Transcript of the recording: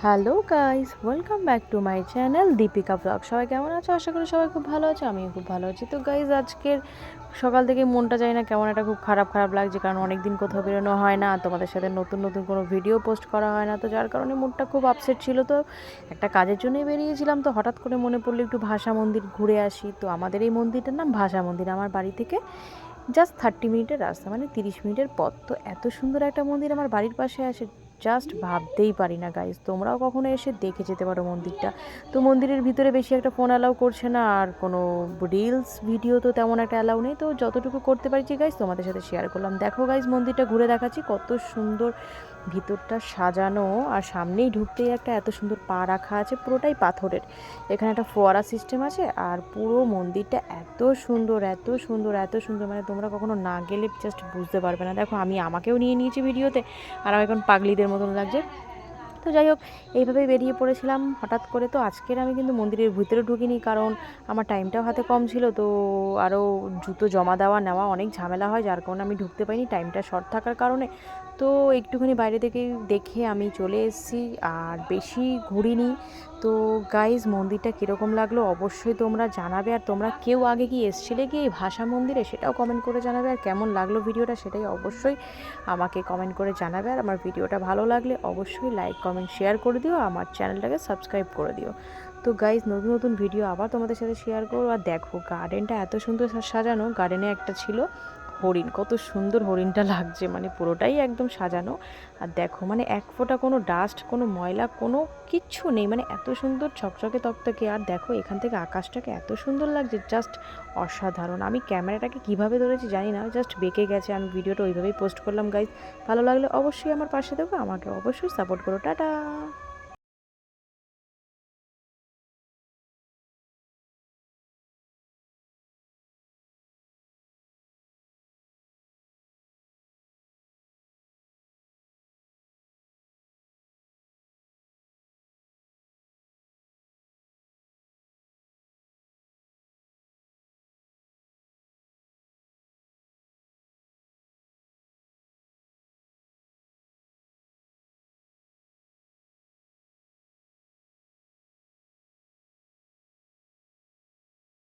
Hello guys, welcome back to my channel Deepika blog. সবাই কেমন আছো? আশা করি সবাই খুব ভালো আছে। আমিও খুব ভালো আছি। তো গাইস, আজকের সকাল থেকে মনটা যায় না কেমন একটা খুব খারাপ খারাপ লাগছে, কারণ অনেক দিন কোথাও বেরোনো হয় না, তোমাদের সাথে নতুন নতুন কোনো ভিডিও পোস্ট করা হয় না, তো যার কারণে মুডটা খুব আপসেট ছিল। তো একটা কাজের জন্যই বেরিয়েছিলাম, তো হঠাৎ করে মনে পড়লো একটু ভাষা মন্দির ঘুরে আসি। তো আমাদের এই মন্দিরটার নাম ভাষা মন্দির। আমার বাড়ি থেকে জাস্ট 30 মিনিটের রাস্তা, মানে 30 মিনিটের পথ। তো এত সুন্দর একটা মন্দির আমার বাড়ির পাশে আসে, জাস্ট ভাবতেই পারি না গাইজ। তোমরাও কখনো এসে দেখে যেতে পারো মন্দিরটা। তো মন্দিরের ভিতরে বেশি একটা ফোন অ্যালাউ করছে না, আর কোনো রিলস ভিডিও তো তেমন একটা অ্যালাউ নেই। তো যতটুকু করতে পারছি গাইজ তোমাদের সাথে শেয়ার করলাম। দেখো গাইজ, মন্দিরটা ঘুরে দেখাচ্ছি কত সুন্দর ভিতরটা সাজানো, আর সামনেই ঢুকতেই একটা এত সুন্দর পা রাখা আছে, পুরোটাই পাথরের। এখানে একটা ফোয়ারা সিস্টেম আছে, আর পুরো মন্দিরটা এত সুন্দর এত সুন্দর এত সুন্দর, মানে তোমরা কখনো না গেলে জাস্ট বুঝতে পারবে না। দেখো, আমি আমাকেও নিয়ে নিয়েছি ভিডিওতে, আর আমি এখন পাগলিদের মতন লাগছে। তো যাই হোক, এইভাবেই বেরিয়ে পড়েছিলাম হঠাৎ করে। তো আজকের আমি কিন্তু মন্দিরের ভিতরে ঢুকিনি, কারণ আমার টাইমটাও হাতে কম ছিল। তো আরও জুতো জমা দেওয়া নেওয়া অনেক ঝামেলা হয়, যার কারণে আমি ঢুকতে পারিনি টাইমটা শর্ট থাকার কারণে। তো একটুখানি বাইরে থেকে দেখে আমি চলে এসেছি, আর বেশি ঘুরিনি। তো গাইজ, মন্দিরটা কীরকম লাগলো অবশ্যই তোমরা জানাবে, আর তোমরা কেউ আগে কি এসছিলে কি এই ভাষা মন্দিরে সেটাও কমেন্ট করে জানাবে, আর কেমন লাগলো ভিডিওটা সেটাই অবশ্যই আমাকে কমেন্ট করে জানাবে। আর আমার ভিডিওটা ভালো লাগলে অবশ্যই লাইক কমেন্ট শেয়ার করে দিও, আমার চ্যানেলটাকে সাবস্ক্রাইব করে দিও। তো গাইজ, নতুন নতুন ভিডিও আবার তোমাদের সাথে শেয়ার করো। আর দেখো, গার্ডেনটা এত সুন্দর সাজানো। গার্ডেনে একটা ছিল হরিণ, কত সুন্দর হরিণটা লাগছে, মানে পুরোটাই একদম সাজানো। আর দেখো, মানে এক ফোঁটা কোনো ডাস্ট, কোনো ময়লা, কোনো কিচ্ছু নেই, মানে এত সুন্দর ছকছকে তকতকে। আর দেখো, এখান থেকে আকাশটাকে এত সুন্দর লাগছে, জাস্ট অসাধারণ। আমি ক্যামেরাটাকে কীভাবে ধরেছি জানি না, জাস্ট বেঁকে গেছে। আমি ভিডিওটা ওইভাবেই পোস্ট করলাম গাইজ। ভালো লাগলে অবশ্যই আমার পাশে দেবো, আমাকে অবশ্যই সাপোর্ট করো। টাটা।